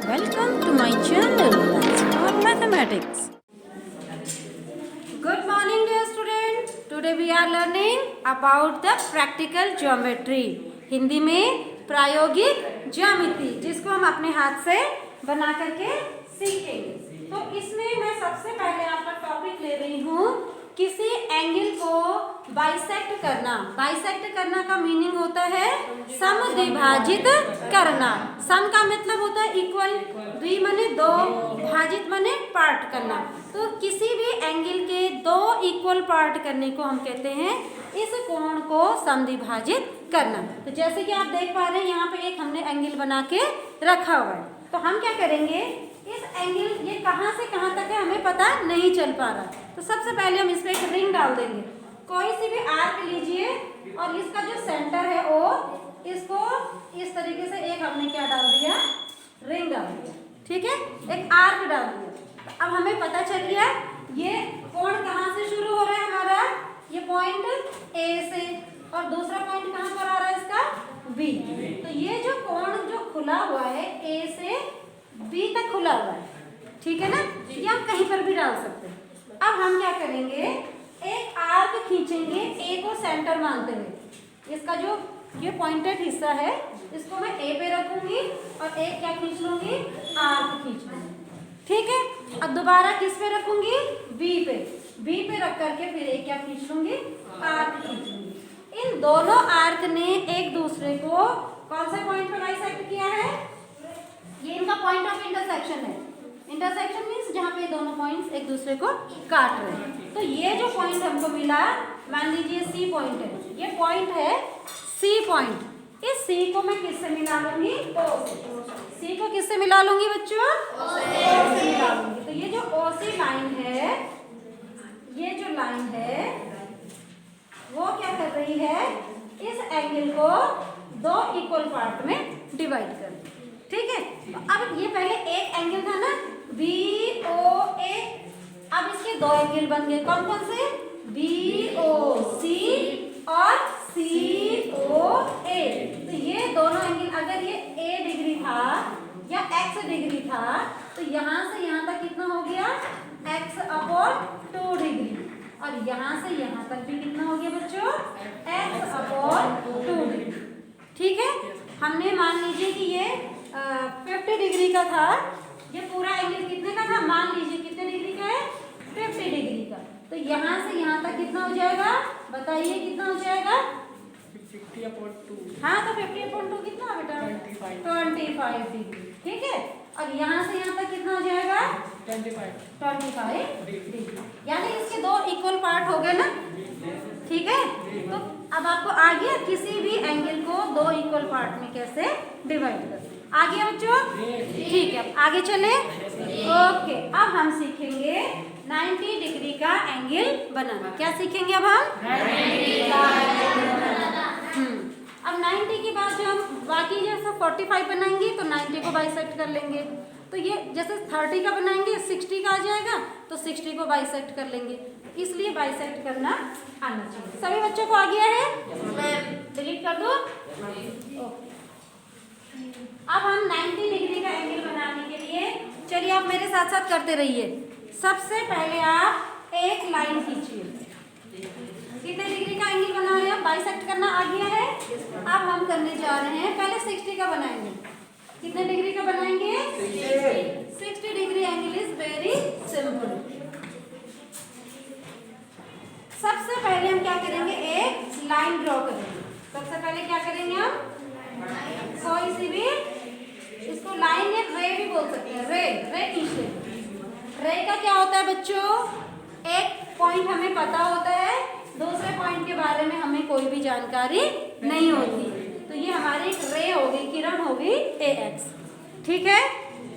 Welcome to my channel. Let's talk mathematics. Good morning, dear students. Today we are learning about the practical geometry. Hindi में प्रायोगिक ज्यामिति, जिसको हम अपने हाथ से बना करके सीखेंगे। तो इसमें मैं सबसे पहले आपका टॉपिक ले रही हूँ किसी एंगल को बाइसेक्ट करना। बाइसेक्ट करना का मीनिंग होता है समद्विभाजित करना। सम का मतलब होता है इक्वल, द्वि माने दो, भाजित माने पार्ट करना। तो किसी भी एंगल के दो इक्वल पार्ट करने को हम कहते हैं इस कोण को समद्विभाजित करना। तो जैसे कि आप देख पा रहे हैं यहाँ पे एक हमने एंगल बना के रखा हुआ है। तो हम क्या करेंगे, इस एंगल ये कहाँ से कहाँ तक है हमें पता नहीं चल पा रहा। तो सबसे पहले हम इस पे एक रिंग डाल देंगे। कोई सी भी आर्क लीजिए और इसका जो सेंटर है ओ, इसको इस तरीके से एक हमने क्या डाल दिया, रिंग डाल दिया। ठीक है, एक आर्क डाल दिया। तो अब हमें पता चल गया ये कोण कहाँ से शुरू हो रहा है हमारा, ये पॉइंट ए से, और दूसरा पॉइंट कहाँ पर आ रहा है इसका, बी। तो ये जो कोण जो खुला हुआ है ए से बी तक खुला हुआ है, ठीक है ना, ये हम कहीं पर भी डाल सकते हैं। अब हम क्या करेंगे, एक आर्क खींचेंगे ए को सेंटर मानते हुए। इसका जो ये पॉइंटेड हिस्सा है इसको मैं ए पे रखूंगी और एक क्या खींच लूंगी, आर्क खींच लूंगी। ठीक है, अब दोबारा किस पे रखूंगी, बी पे। बी पे रख करके फिर एक क्या खींच लूंगी, आर्क खींच लूंगी। इन दोनों आर्क ने एक दूसरे को कौन से पॉइंट पर बाइसेक्ट किया है, ये इनका पॉइंट ऑफ इंटरसेक्शन है। इंटरसेक्शन मींस जहाँ पे दोनों पॉइंट्स एक दूसरे को काट रहे हैं। तो ये जो पॉइंट हमको मिला, मान लीजिए सी पॉइंट है, ये पॉइंट है सी पॉइंट। इस सी को मैं किससे मिला लूंगी, ओ से। सी को किससे मिला लूंगी बच्चों, ओ से मिला लूंगी। तो ये जो ओ सी लाइन है, ये जो लाइन है वो क्या कर रही है, इस एंगल को दो इक्वल पार्ट में डिवाइड कर दी। ठीक है, तो अब ये पहले एक एंगल था ना, बी ओ ए, अब इसके दो एंगल बन गए। कौन कौन से, बी ओ सी और सी ओ ए। तो ये दोनों एंगल, अगर ये ए डिग्री था या एक्स डिग्री था, तो यहाँ से यहाँ तक कितना हो गया, एक्स अपॉन 2 डिग्री, और यहाँ से यहाँ तक भी कितना हो गया बच्चों, एक्स अपॉन 2 डिग्री। ठीक है, हमने मान लीजिए कि ये 50 डिग्री का था, ये पूरा एंगल कितने का था, मान लीजिए कितने डिग्री का है, 50 डिग्री का। तो यहाँ से यहाँ तक कितना हो जाएगा, बताइए कितना हो जाएगा, 50/2। हाँ तो 50/2 कितना बेटा, 25 डिग्री। ठीक है, और यहाँ से यहाँ तक कितना हो जाएगा, 25 डिग्री। यानी इसके दो इक्वल पार्ट हो गए ना। ठीक है, तो अब आपको आ गया किसी भी एंगल को दो इक्वल पार्ट में कैसे डिवाइड कर, आ गया बच्चों। ठीक है, अब आगे चले। ओके, अब हम सीखेंगे 90 डिग्री का एंगल बनाना। क्या सीखेंगे अब हम, 90 का एंगल बनाना। अब 90 के बाद जो हम बाकी जैसे 45 बनाएंगे तो 90 को बाइसेक्ट कर लेंगे। तो ये जैसे 30 का बनाएंगे 60 का आ जाएगा, तो 60 को बाइसेक्ट कर लेंगे। इसलिए बाइसेक्ट करना आना चाहिए। सभी बच्चों को आ गया है, डिलीट कर दो। ओके, अब हम 90 डिग्री का एंगल बनाने के लिए, चलिए आप मेरे साथ साथ करते रहिए। सबसे पहले आप एक लाइन खींचिए। कितने डिग्री का एंगल बना रहे हैं, बाइसेक्ट करना आ गया है। अब हम करने जा रहे हैं, पहले 60 का बनाएंगे। कितने डिग्री का बनाएंगे, 60 degree angle is very simple. सबसे पहले हम क्या करेंगे, एक लाइन ड्रॉ करेंगे। सबसे पहले क्या करेंगे हम, कोई सी भी, इसको लाइन या रे भी बोल सकते हैं, रे खींच लेंगे। रे का क्या होता है बच्चों, एक पॉइंट हमें पता होता है, दूसरे पॉइंट के बारे में हमें कोई भी जानकारी नहीं होती। तो ये हमारी रे होगी, किरण होगी AX। ठीक है,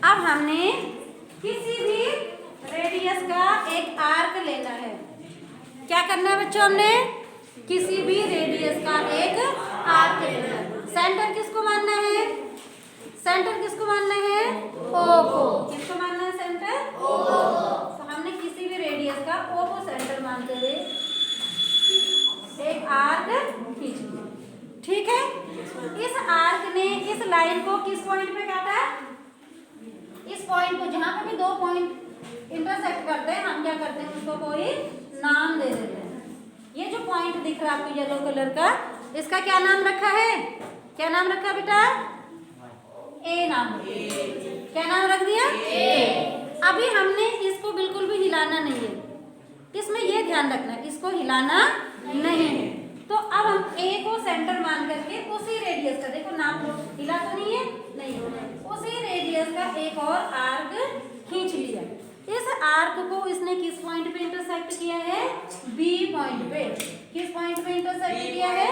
अब हमने किसी भी रेडियस का एक आर्क लेना है। क्या करना है बच्चों, हमने किसी भी रेडियस का एक आर्क लेना है। सेंटर किसको मानना है, सेंटर किसको मानना है, O को। किसको मानना है, सेंटर O को। तो हमने किसी भी रेडियस का O को सेंटर मानते हुए एक आर्क खींच लिया। ठीक है, इस आर्क ने इस लाइन को किस पॉइंट पे काटा, यहाँ पे भी दो पॉइंट इंटरसेक्ट करते हैं, हम क्या करते हैं उसको कोई नाम दे देते हैं। ये जो पॉइंट दिख रहा है आपको येलो कलर का, इसका क्या नाम रखा है? क्या नाम रखा बेटा? ए नाम। क्या नाम रख दिया? ए। अभी हमने इसको बिल्कुल भी हिलाना नहीं है, इसमें ये ध्यान रखना इसको हिलाना नहीं है। तो अब हम ए को सेंटर मान करके उसी रेडियस का, देखो नाम हिला तो नहीं है, नहीं, उसी रेडियस का एक और आर्क खींच लिया। इस आर्क को इसने किस पॉइंट पे इंटरसेक्ट किया है? बी पॉइंट पे। किस पॉइंट पे इंटरसेक्ट किया है?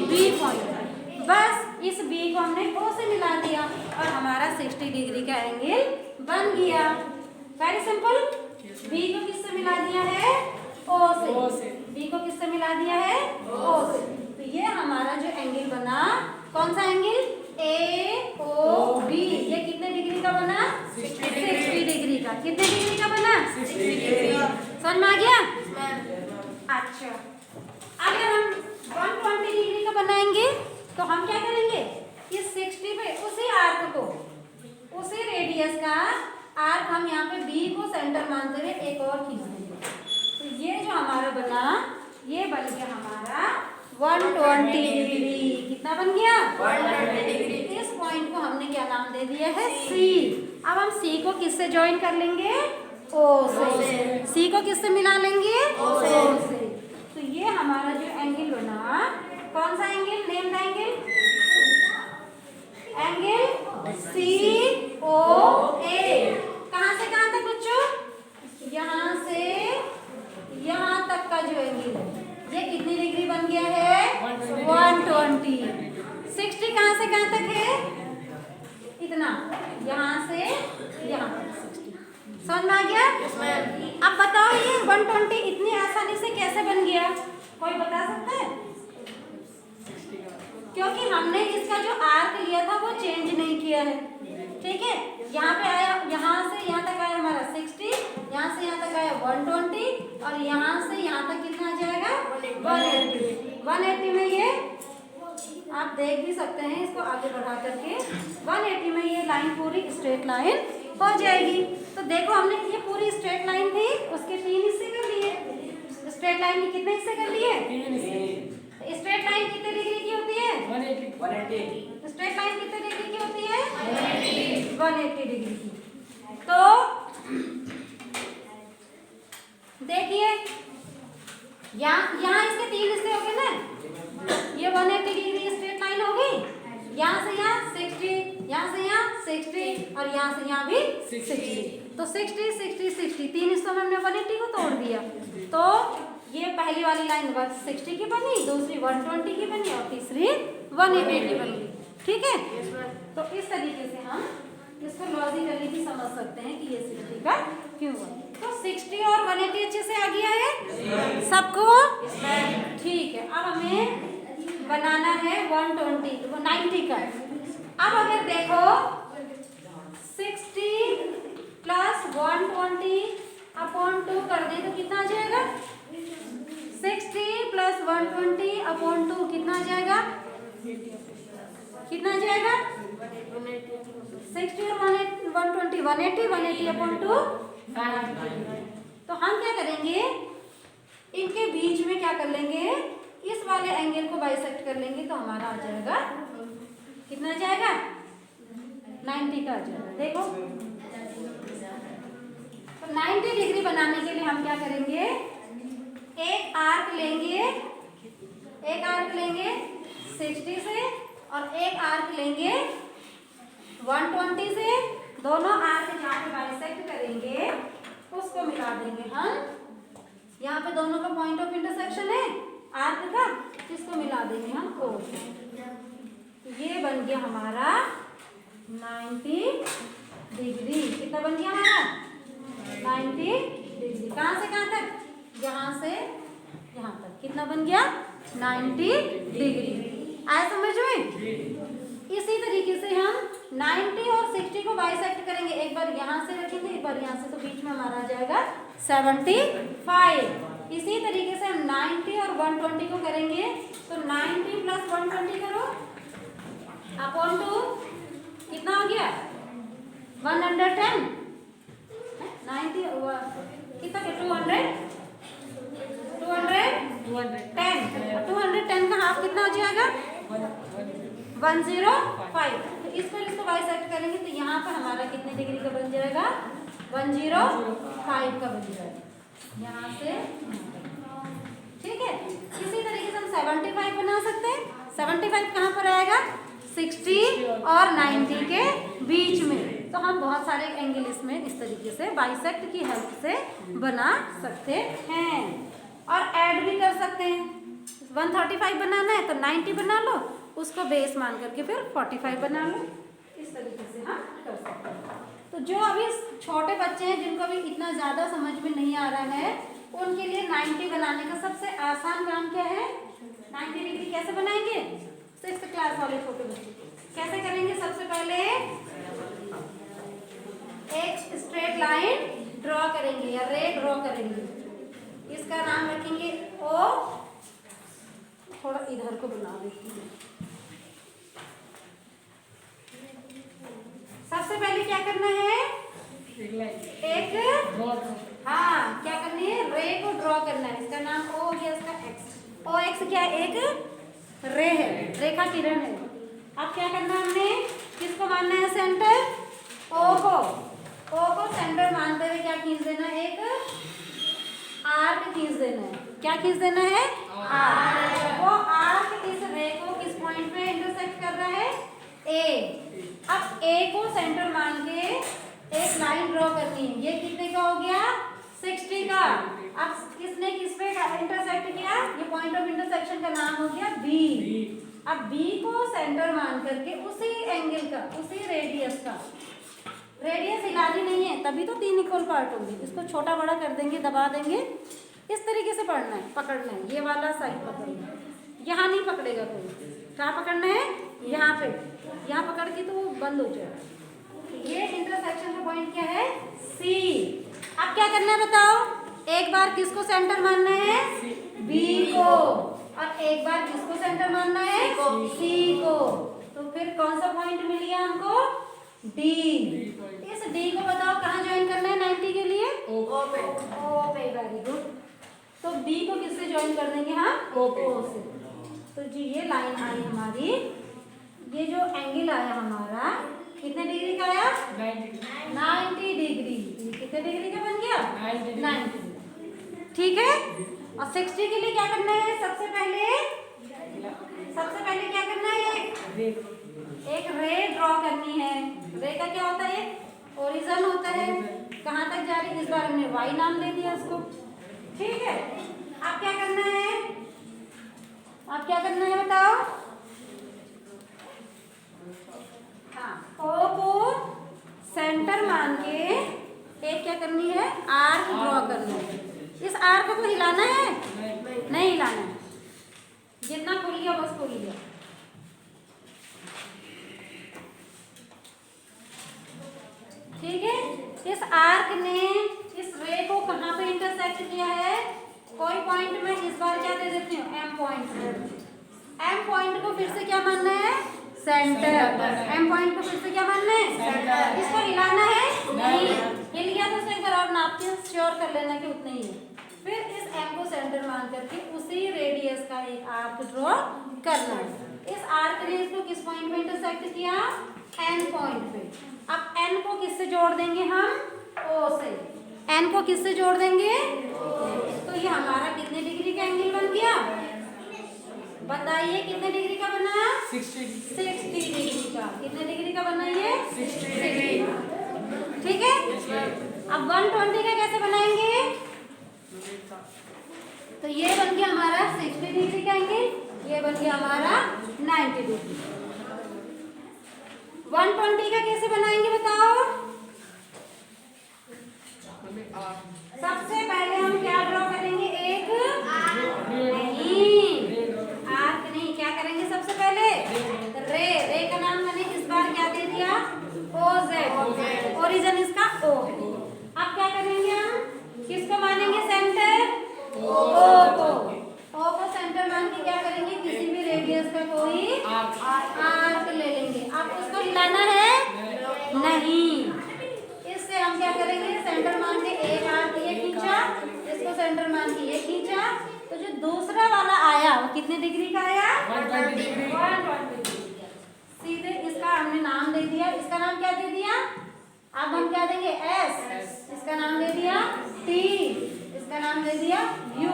बी पॉइंट पे। बस इस बी को हमने ओ से मिला दिया और हमारा 60 डिग्री का एंगल बन गया। Very simple. बी को किससे मिला दिया है? ओ से। बी को किससे मिला दिया है? ओ से। तो ये हमारा जो एंगल बना, कौन सा एंगल? ए ओ बी। ये कितने डिग्री का बना? 60 डिग्री का। कितने डिग्री का बना? 60 डिग्री। समझ में आ गया? अच्छा, अगर हम 120 डिग्री का बनाएंगे तो हम क्या करेंगे? इस 60 पे उसी आर्क को, उसी रेडियस का आर्क हम यहाँ पे बी को सेंटर मानते हुए एक और खींच देंगे। तो ये जो हमारा बना, ये बन गया हमारा 120 डिग्री। कितना बन गया? 120 डिग्री। इस पॉइंट को हमने क्या नाम दे दिया है? सी। अब हम सी को किससे ज्वाइन कर लेंगे? ओ से। सी को किससे मिला लेंगे? ओ से। तो ये हमारा जो एंगल बना, कौन सा angle? Name the angle. Angle C O A. कहाँ से कहाँ तक बच्चों? यहाँ से यहाँ तक का जो एंगल है, ये कितनी डिग्री बन गया है? 120। 60 कहाँ से कहाँ तक है? इतना, यहाँ से यहाँ तक 60। समझ में आ गया? अब बताओ ये 120 इतनी आसानी से कैसे बन गया? कोई बता सकता है? क्योंकि हमने इसका जो आर्क लिया था वो चेंज नहीं किया है। ठीक है, यहाँ पे आया, यहाँ से यहाँ तक आया हमारा 60, यहाँ से यहाँ तक आया 120 और यहाँ से यहाँ तक कितना आ जाएगा? 180। 180 में ये आप देख भी सकते हैं, इसको आगे बढ़ा करके 180 में ये लाइन पूरी स्ट्रेट लाइन हो जाएगी। तो देखो हमने ये पूरी स्ट्रेट लाइन थी, उसके 3 हिस्से कर लिए। स्ट्रेट लाइन के कितने हिस्से कर लिए? 3 हिस्से। स्ट्रेट लाइन कितने डिग्री की होती है? 180। स्ट्रेट लाइन कितने डिग्री की होती है? 180 डिग्री की। तो देखिए यहाँ इसके 3 हिस्से हो गए ना, ये 180 डिग्री स्ट्रेट लाइन हो गई। यहाँ से यहाँ 60, यहाँ से यहाँ 60 और यहाँ से यहाँ भी 60। तो 60 60 60 3 हिस्सों में हमने 180 को तोड़ दिया। तो ये पहली वाली लाइन 60 की बनी, दूसरी 120 की बनी और तीसरी 180 की बनी। ठीक है, तो इस तरीके से हम इसको लॉजिकली भी समझ सकते हैं कि ये 60 का क्यों बना। तो 60 और 180 अच्छे से आ गया है सबको? ठीक है, अब हमें बनाना है 120 वो 90 का। अब अगर देखो 60 प्लस 120 अपॉन 2 कर दे तो कितना आ जाएगा? 60 प्लस 120 अपॉन 2 कितना आ जाएगा? कितना आ जाएगा? 60 और 120 180 अपॉन 2। तो हम क्या करेंगे, इनके बीच में क्या कर लेंगे, इस वाले एंगल को बाइसेक्ट कर लेंगे तो हमारा आ जाएगा, कितना आ जाएगा? 90 का आ जाएगा। देखो तो 90 डिग्री बनाने के लिए हम क्या करेंगे, एक आर्क लेंगे 60 से और एक आर्क लेंगे 120 से। दोनों आर्क जहाँ पे बाइसेक्ट करेंगे उसको मिला देंगे हम। यहाँ पे दोनों का पॉइंट ऑफ इंटरसेक्शन है आर्क का, इसको मिला देंगे हम ओ से। ये बन गया हमारा 90 डिग्री। कितना बन गया हमारा? 90 डिग्री। कहाँ से कहाँ तक? यहाँ से यहाँ तक। कितना बन गया? 90 डिग्री। आया समझ में? इसी तरीके से हम 90 और 60 को बाइसेक्ट करेंगे। एक बार यहाँ से रखेंगे, एक बार यहाँ से, तो बीच में हमारा आ जाएगा 75। इसी तरीके से हम 90 और 120 को करेंगे तो 90 प्लस 120 करो अपॉन 2 कितना हो गया? 110। 90 कितना के 210 का हाफ कितना हो जाएगा 105। तो इसको बाइसेक्ट करेंगे तो यहाँ पर हमारा कितने डिग्री का बन जाएगा 105 का बन जाएगा यहाँ से। ठीक है, इसी तरीके से हम 75 बना सकते हैं। 75 कहाँ पर आएगा 60 और 90 के बीच में। तो हम बहुत सारे एंगल इसमें इस तरीके से बाइसेक्ट की हेल्प से बना सकते हैं और ऐड भी कर सकते हैं। 135 बनाना है तो 90 बना लो, उसको बेस मान करके फिर 45 बना लो। इस तरीके से हम कर सकते हैं। तो जो अभी छोटे बच्चे हैं जिनको अभी इतना ज़्यादा समझ में नहीं आ रहा है उनके लिए 90 बनाने का सबसे आसान काम क्या है 90 डिग्री कैसे बनाएंगे। 6th क्लास वाले छोटे बच्चे कैसे करेंगे, सबसे पहले एक स्ट्रेट लाइन ड्रॉ करेंगे या रे ड्रॉ करेंगे। इसका नाम रखेंगे ओ, थोड़ा इधर को बना देती हूँ। सबसे पहले क्या करना है एक हाँ क्या करनी है रे को ड्रॉ करना है। इसका नाम ओ हो गया, इसका एक्स। ओ एक्स क्या एक रे है, रेखा किरण है। अब क्या करना है हमने किसको मानना है सेंटर ओ को सेंटर मानते हुए क्या खींच देना है एक आर्क खींच देना है। क्या खींच देना है आर्क। वो आर्क इस रे को किस पॉइंट पे इंटरसेक्ट कर रहा है ए। अब ए को सेंटर मान के एक लाइन ड्रॉ करनी है। ये कितने का हो गया 60 का। अब किसने किस पे इंटरसेक्ट किया, ये पॉइंट ऑफ इंटरसेक्शन का नाम हो गया बी। अब बी को सेंटर मान करके उसी एंगल का उसी रेडियस का, रेडियस हिलानी नहीं है तभी तो 3 इक्वल पार्ट होंगे। इसको छोटा बड़ा कर देंगे, दबा देंगे। इस तरीके से पढ़ना है, पकड़ना है। ये वाला साइड पकड़ना है, यहाँ नहीं पकड़ेगा कोई। क्या पकड़ना है यहाँ पे, यहाँ पकड़ के तो वो बंद हो जाएगा। ये इंटरसेक्शन का पॉइंट क्या है सी। अब क्या करना है बताओ, एक बार किसको सेंटर मानना है बी को और एक बार किसको सेंटर मानना है सी को। तो फिर कौन सा पॉइंट मिल गया हमको डी। इस डी को बताओ कहाँ ज्वाइन करना है 90 के लिए ओ पे। Very good. तो बी को किससे ज्वाइन कर देंगे हम ओ से। तो जी ये लाइन आई हमारी, ये जो एंगल आया हमारा कितने डिग्री का आया 90 डिग्री। कितने डिग्री का बन गया 90। ठीक है, और 60 के लिए क्या करना है सबसे पहले क्या करना है एक रे ड्रॉ करनी है। रे का क्या होता है ओरिजिन होता है, कहाँ तक जा रही है। इस बार हमने वाई नाम दे दिया इसको। ठीक है, अब क्या करना है बताओ। हाँ ओ को सेंटर मान के एक क्या करनी है आर्क ड्रॉ करना है। इस आर्क को हिलाना है नहीं हिलाना है, जितना खुल गया बस खुल गया। ठीक है, इस आर्क ने इस रे को कहाँ पे इंटरसेक्ट किया है, कोई पॉइंट में। इस बार क्या दे देती हूँ एम पॉइंट। एम पॉइंट को फिर से क्या मानना है सेंटर। एम पॉइंट को फिर से क्या मानना है सेंटर। इसको हिलाना है नहीं, हिल गया तो एक बार और नाप के श्योर कर लेना कि उतना ही है। फिर इस एम को सेंटर मान करके उसी रेडियस का एक आर्क ड्रॉ करना है। इस आर्क ने इसको किस पॉइंट पे इंटरसेक्ट किया एन पॉइंट पे। अब एन को किससे जोड़ देंगे हम ओ से। एन को किससे जोड़ देंगे तो ये हमारा कितने डिग्री का एंगल बन गया बताइए। कितने डिग्री का बना 60 डिग्री का। कितने डिग्री का बना ये 60 डिग्री। ठीक है, अब 120 का कैसे बनाएंगे। तो ये बन गया हमारा 60 डिग्री का एंगल, ये बन गया हमारा 90 डिग्री। 120 का कैसे बनाएंगे बताओ। सबसे पहले हम क्या ड्रॉ करेंगे एक आर्क नहीं, क्या करेंगे सबसे पहले रे का नाम मैंने इस बार क्या दे दिया ओ जेड। ओरिजिन इसका ओ है। अब क्या करेंगे हम किसको मानेंगे सेंटर ओ को सेंटर मान के क्या करेंगे किसी भी रेडियस का कोई आर्क ले लेंगे। अब उसको हिलाना है नहीं, कितने डिग्री का आया? 120 डिग्री। 120 डिग्री। सीधे इसका हमने नाम दे दिया, इसका नाम क्या दे दिया? अब हम क्या देंगे? एस। इसका नाम दे दिया टी, इसका नाम दे दिया यू।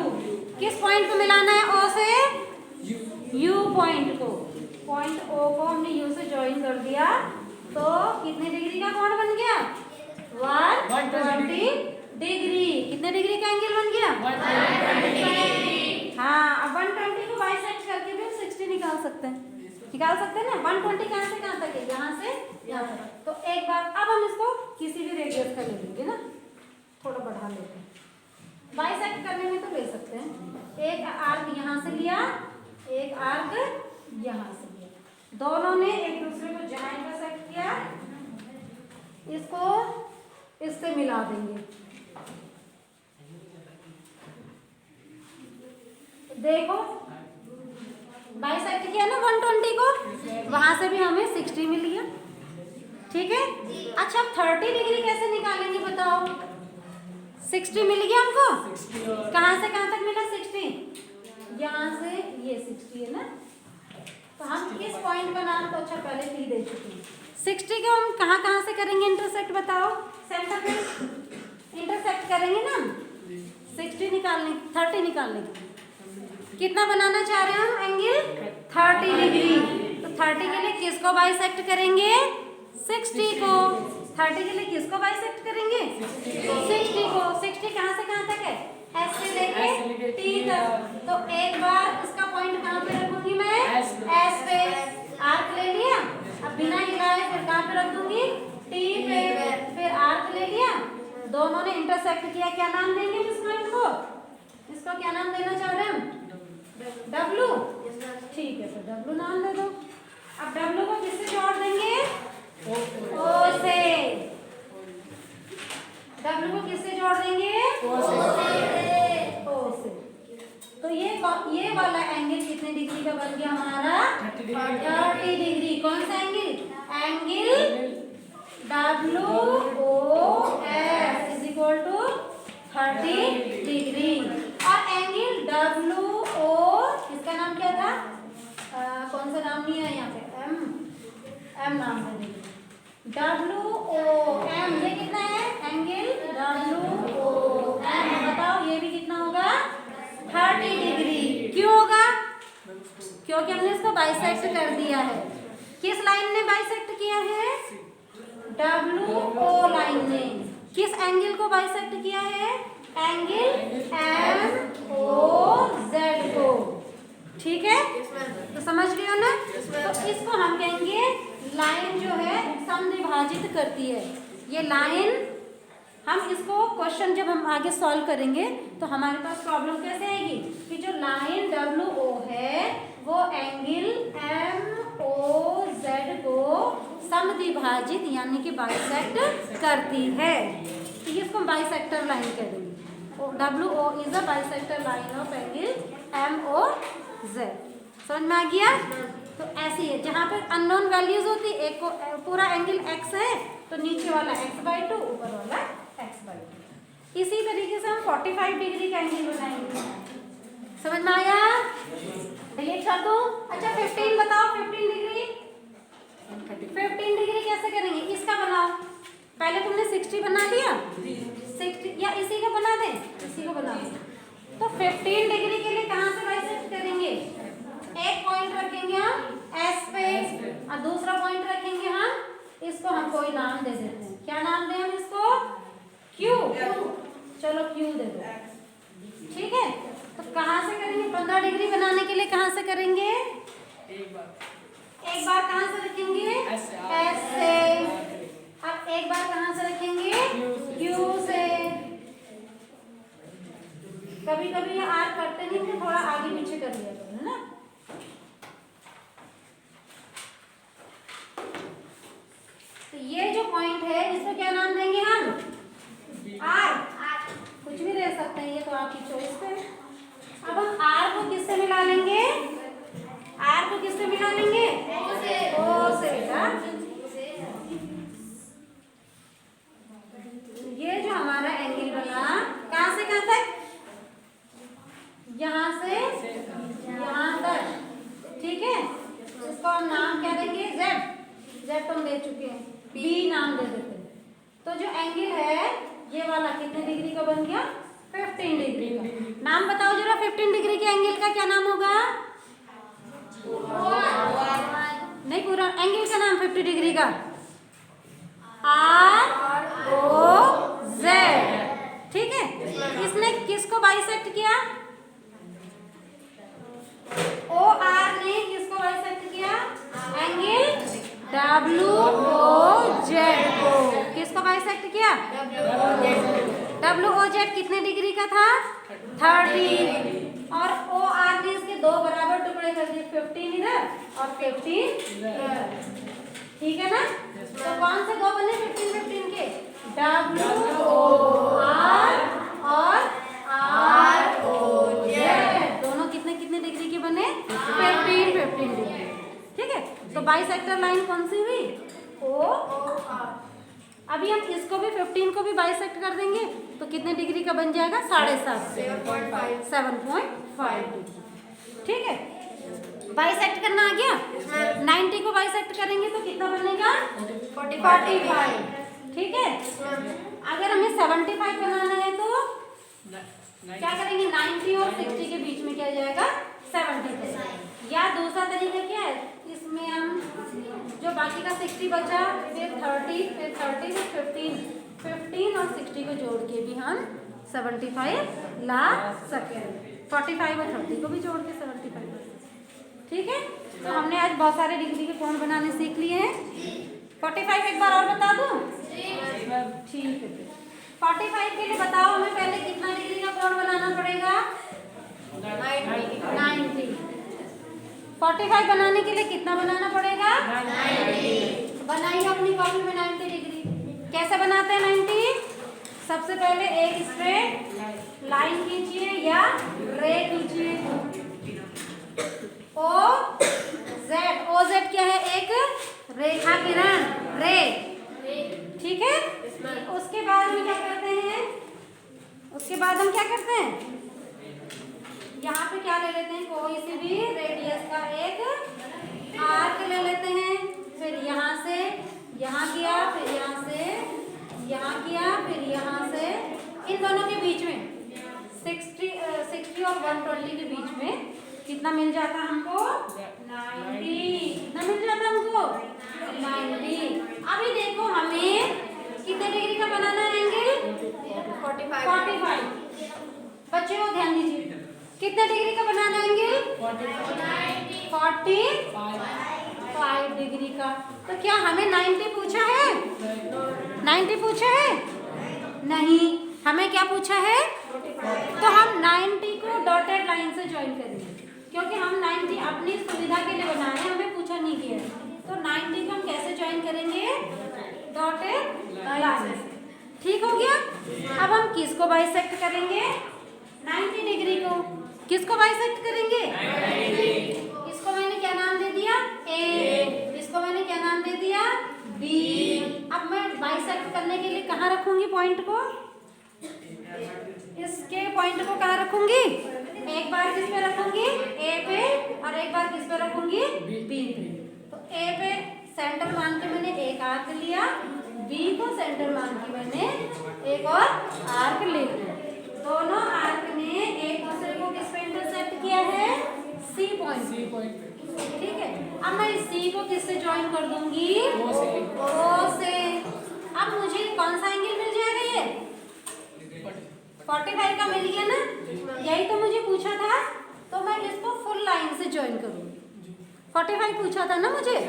किस पॉइंट को मिलाना है ओ से? यू पॉइंट को। पॉइंट ओ को हमने यू से ज्वाइन कर दिया तो कितने डिग्री का कोण बन गया? 120 डिग्री। कितने डिग्री का एंगल बन गया? 120। हाँ, अब 120 को बाइसेक्ट करके भी 60 निकाल सकते हैं। निकाल सकते हैं ना? 120 कहाँ से कहाँ तक है? यहाँ से यहाँ तक। तो एक बार अब हम इसको किसी भी रेडियस का ले लेंगे ना, थोड़ा बढ़ा लेते हैं। बाइसेक्ट करने में तो ले सकते हैं। एक आर्क यहाँ से लिया, एक आर्क यहाँ से लिया, दोनों ने एक दूसरे को जहाँ इंटरसेक्ट किया, इसको इससे मिला देंगे। देखो बाइसेक्ट किया ना 120 को, वहां से भी हमें 60 मिल गया। ठीक है। अच्छा 30 डिग्री कैसे निकालेंगे बताओ? 60 मिल गया हमको। कहाँ से कहाँ तक मिला 60? यहाँ से ये 60 है ना, तो हम किस पॉइंट का नाम तो अच्छा पहले ही दे चुके हैं। 60 को हम कहाँ कहाँ से करेंगे इंटरसेक्ट बताओ? सेंटर में इंटरसेक्ट करेंगे ना 60 निकालने, 30 निकालने के लिए। कितना बनाना चाह रहे हैं हम एंगल? 30 डिग्री। तो 30 के लिए किसको बाइसेक्ट करेंगे? 60 को। 30 के लिए किसको बाइसेक्ट करेंगे? 60 को। 60 कहाँ से कहाँ तक है? एस से लेके टी तक। तो एक बार इसका पॉइंट कहाँ पे रखूंगी मैं? एस पे। आर्क ले लिया, अब बिना हिलाए फिर कहाँ पे रख दूंगी? टी पे। फिर आर्क ले लिया, दोनों ने इंटरसेक्ट किया, क्या नाम देंगे इस पॉइंट को? इसको क्या नाम देना चाह रहे हैं हम? डब्लू। ठीक है, तो डब्लू नाम दे दो। अब डब्लू को किससे जोड़ देंगे? ओ से। डब्लू को किससे जोड़ देंगे? ओ से। तो ये वाला एंगल कितने डिग्री का बन गया हमारा? 30 डिग्री। कौन सा angle? Angle WOS is equal to 30 degree. और एंगल WO, इसका नाम क्या था? कौन सा नाम नहीं है यहाँ पे? M नाम दे देंगे। WOM ये कितना है? एंगल WOM बताओ, ये भी कितना होगा? 30 डिग्री। क्यों होगा? क्योंकि हमने इसको बाइसेक्ट कर दिया है। किस लाइन ने बाइसेक्ट किया है? WO लाइन ने। किस एंगल को बाइसेक्ट किया है? एंगल MOZ को। ठीक है, तो समझ रहे हो ना? तो इसको हम कहेंगे लाइन जो है समद्विभाजित करती है। ये लाइन हम इसको क्वेश्चन जब हम आगे सॉल्व करेंगे तो हमारे पास प्रॉब्लम कैसे आएगी कि जो लाइन WO है वो एंगल MOZ को समद्विभाजित यानी कि बाइसेक्ट करती है। तो इसको हम बाइसेक्टर लाइन कह देंगे। WO is a bisector line of angle MOZ। समझ में आ गया? तो ऐसी है, जहाँ पे अननोन वैल्यूज होती है, एक को पूरा एंगल x है तो नीचे वाला x/2, ऊपर वाला x/2। इसी तरीके से हम 45 डिग्री का एंगल बनाएंगे। समझ में आया? डिलीट कर दो। अच्छा 15 बताओ, 15 डिग्री। 15 डिग्री कैसे करेंगे? इसका बनाओ। पहले तुमने 60 बना दिया, 60 या इसी का बना दे, इसी को बना दे। तो 15 डिग्री के लिए कहाँ से बाइसेक्ट करेंगे? एक पॉइंट रखेंगे हम एस पे और दूसरा पॉइंट रखेंगे हम, इसको हम कोई नाम दे देते हैं। क्या नाम दें हम इसको? क्यू। चलो क्यू दे दो। ठीक है, तो कहाँ से करेंगे? 15 डिग्री बनाने के लिए कहाँ से करेंगे? एक बार कहाँ से रखेंगे? एस से। अब एक बार कहाँ से रखेंगे? क्यू से। कभी कभी ये आर करते नहीं तो थोड़ा आगे पीछे कर लिया करो, है ना? तो ये जो पॉइंट है इसको क्या नाम देंगे हम? आर। कुछ भी दे सकते हैं, ये तो आपकी चॉइस पे। अब हम आर को किससे मिला लेंगे? आर को किससे मिला लेंगे? ओ से। ये जो हमारा एंगल बना कहाँ से कहाँ तक? यहाँ से तो जो एंगल है ये वाला कितने डिग्री का बन गया? 15 डिग्री का। नाम बताओ जरा 15 डिग्री के एंगल का क्या नाम होगा? नहीं, पूरा एंगल का नाम 50 डिग्री का ROZ। ठीक है, इसने किसको बाइसेक्ट किया? OR ने किसको बाइसेक्ट किया? एंगल WOZ को। किसको बाइसेक्ट किया? WOZ कितने डिग्री का था? 30। और OR ने इसके दो बराबर टुकड़े कर दिए, 15 इधर और 15 इधर। ठीक है ना? तो कौन से दो बने 15-15 के? WOR और ROZ। दोनों कितने कितने डिग्री के बने? 15-15 डिग्री। ठीक है, तो बाइसेक्टर लाइन कौन सी हुई? OR। अभी हम इसको भी 15 को भी बाइसेक्ट कर देंगे तो कितने डिग्री का बन जाएगा? 7.5 डिग्री। ठीक है, बाइसेक्ट करना आ गया। 90 को बाइसेक्ट करेंगे तो कितना बनेगा? 45। ठीक है, अगर हमें 75 बनाना है तो क्या करेंगे? 90 और 60 के बीच में क्या जाएगा? 70। या दूसरा तरीका क्या है, इसमें हम जो बाकी का 60 बचा, फिर 30, फिर 30, फिर 15 और 60 को जोड़ के भी हम 75 ला सकें। 45 और 30 को भी जोड़ के 75। ठीक है, तो हमने आज बहुत सारे डिग्री के कोण बनाने सीख लिए हैं। 45 एक बार और बता दूं? ठीक है, 45 के लिए बताओ हमें पहले कितना डिग्री का कोण बनाना पड़ेगा? 90। 45 बनाने के लिए कितना बनाना पड़ेगा? 90। बनाइए अपनी कॉपी में 90 डिग्री। कैसे बनाते हैं 90? सबसे पहले एक स्ट्रेट लाइन खींचिए या रे खींचिए। OZ क्या है? एक रेखा किरण, रे। ठीक है, उसके बाद हम क्या करते हैं? उसके बाद हम क्या करते हैं? यहाँ पे क्या ले लेते हैं? कोई सी भी रेडियस का एक आर्क ले लेते हैं। फिर यहाँ से यहाँ किया, फिर यहाँ से यहाँ किया, फिर यहाँ से इन दोनों के बीच में 60 और 120 के बीच में कितना मिल जाता हमको? 90। कितना मिल जाता हमको? 90। अभी देखो हमें कितने डिग्री का बनाना है एंगल? 45। बच्चे को ध्यान दीजिए, कितने डिग्री का बनाना है एंगल? 45 डिग्री का। तो क्या हमें 90 पूछा है? 90 पूछा है? नहीं, हमें क्या पूछा है? तो हम 90 को डॉटेड लाइन से ज्वाइन करेंगे, क्योंकि हम 90 अपनी सुविधा के लिए बना रहे हैं, हमें पूछा नहीं गया है। तो 90 को हम कैसे ज्वाइन करेंगे? डॉटेड लाइन से। ठीक हो गया। अब हम किसको बाइसेक्ट करेंगे? 90 डिग्री को। किसको बाइसेक्ट करेंगे? इसको मैंने क्या नाम दे दिया? A। इसको मैंने क्या नाम दे दिया? B। अब मैं बाइसेक्ट करने के लिए कहाँ रखूंगी पॉइंट को? इसके पॉइंट को कहाँ रखूंगी? एक बार किस पे रखूंगी? A पे, और एक बार किस पे रखूंगी? B पे। तो A पे सेंटर मान के मैंने एक आर्क लिया, B को सेंटर मान के मैंने एक और आर्क ले लिया। दोनों आर्क ने एक दूसरे को किस पे इंटरसेक्ट किया है? C point. ठीक है, अब मैं इस C को किससे ज्वाइन कर दूंगी? O से। अब मुझे कौन सा एंगल मिल जाएगा? ये 45 का मिल गया ना? यही तो मुझे पूछा था, तो मैं इसको फुल लाइन से ज्वाइन करूंगी। 45 पूछा था ना मुझे,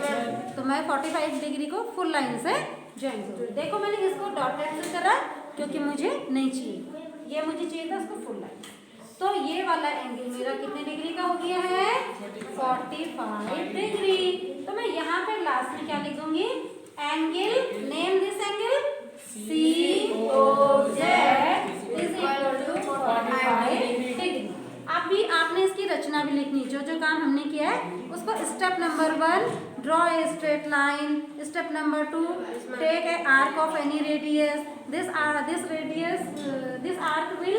तो मैं 45 डिग्री को फुल लाइन से ज्वाइन करूंगी। देखो मैंने इसको डॉटेड से करा क्योंकि मुझे नहीं चाहिए, ये मुझे चाहिए था उसको फुल लाइन। तो ये वाला एंगल मेरा कितने डिग्री का हो गया है? 45 डिग्री। तो मैं यहाँ पे लास्ट में क्या लिख दूंगी? Angle, name this angle COZ is equal to 45 degree. अभी आपने इसकी रचना भी लिखनी, जो जो काम हमने किया है उसको। Step number 1, draw a straight line. Step number 2, take a arc of any radius. This arc will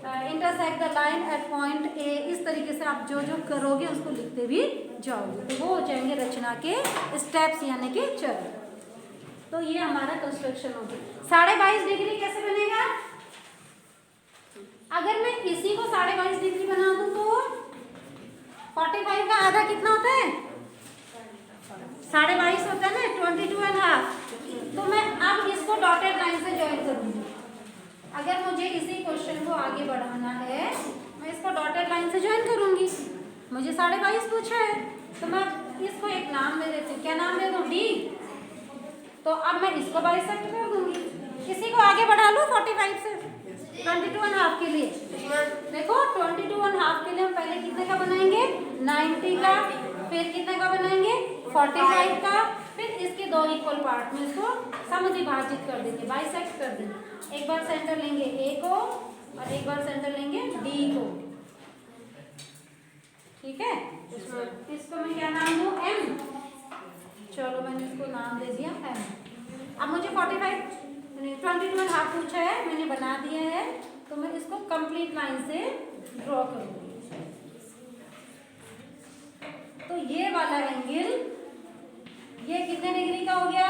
intersect the line at point A। इस तरीके से आप जो जो करोगे उसको लिखते भी जाओगे, तो वो हो जाएंगे रचना के स्टेप्स यानी कि चरण। तो ये हमारा कंस्ट्रक्शन हो गया। 22.5 डिग्री कैसे बनेगा? अगर मैं इसी को 22.5 डिग्री बना दूं तो 45 का आधा कितना होता है? 22.5 होता है ना, 22.5। तो मैं अब इसको डॉटेड लाइन से ज्वाइन करूंगी। अगर मुझे इसी क्वेश्चन को आगे बढ़ाना है, मैं इसको डॉटेड लाइन से ज्वाइन करूंगी। मुझे 22.5 पूछा है, तो मैं इसको एक नाम दे देती हूँ। क्या नाम दे दूँ? डी। तो अब मैं इसको बाइसेक्ट कर दूंगी। इसी को आगे बढ़ा लूँ 45 से 22.5 के लिए। देखो 22.5 के लिए हम पहले कितने का बनाएंगे? 90 का। फिर कितने का बनाएंगे? 45 का। फिर इसके दो इक्वल पार्ट में इसको समविभाजित कर देंगे, बाइसेक्ट कर देंगे। एक बार सेंटर लेंगे ए को और एक बार सेंटर लेंगे डी को। ठीक है, इसको मैं क्या नाम दूँ? एम। चलो मैंने इसको नाम दे दिया एम। अब मुझे 22.5 पूछा है, मैंने बना दिया है, तो मैं इसको कंप्लीट लाइन से ड्रॉ करूंगी। तो ये वाला एंगल ये कितने डिग्री का हो गया?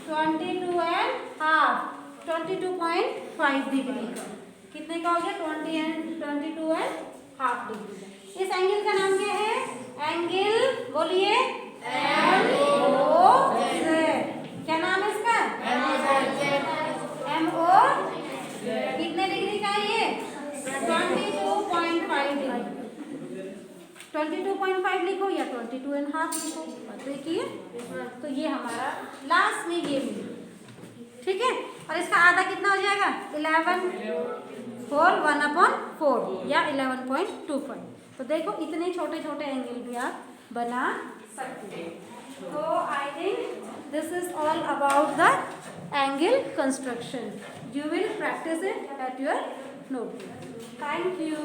22.5 डिग्री का। कितने का हो गया? 22.5 डिग्री का। इस एंगल का नाम क्या है? एंगल, बोलिए, MOZ। क्या नाम है इसका? MO। कितने डिग्री का है ये? 22.5 डिग्री। 22.5 लिखो या 22.5 लिखो, देखिए। तो ये हमारा लास्ट में ये मिला। ठीक है, और इसका आधा कितना हो जाएगा? 11/4 1/4 या 11.25। तो देखो इतने छोटे छोटे एंगल भी आप बना सकते हैं। तो I think this is all about the angle construction. You will practice it at your notebook. Thank you.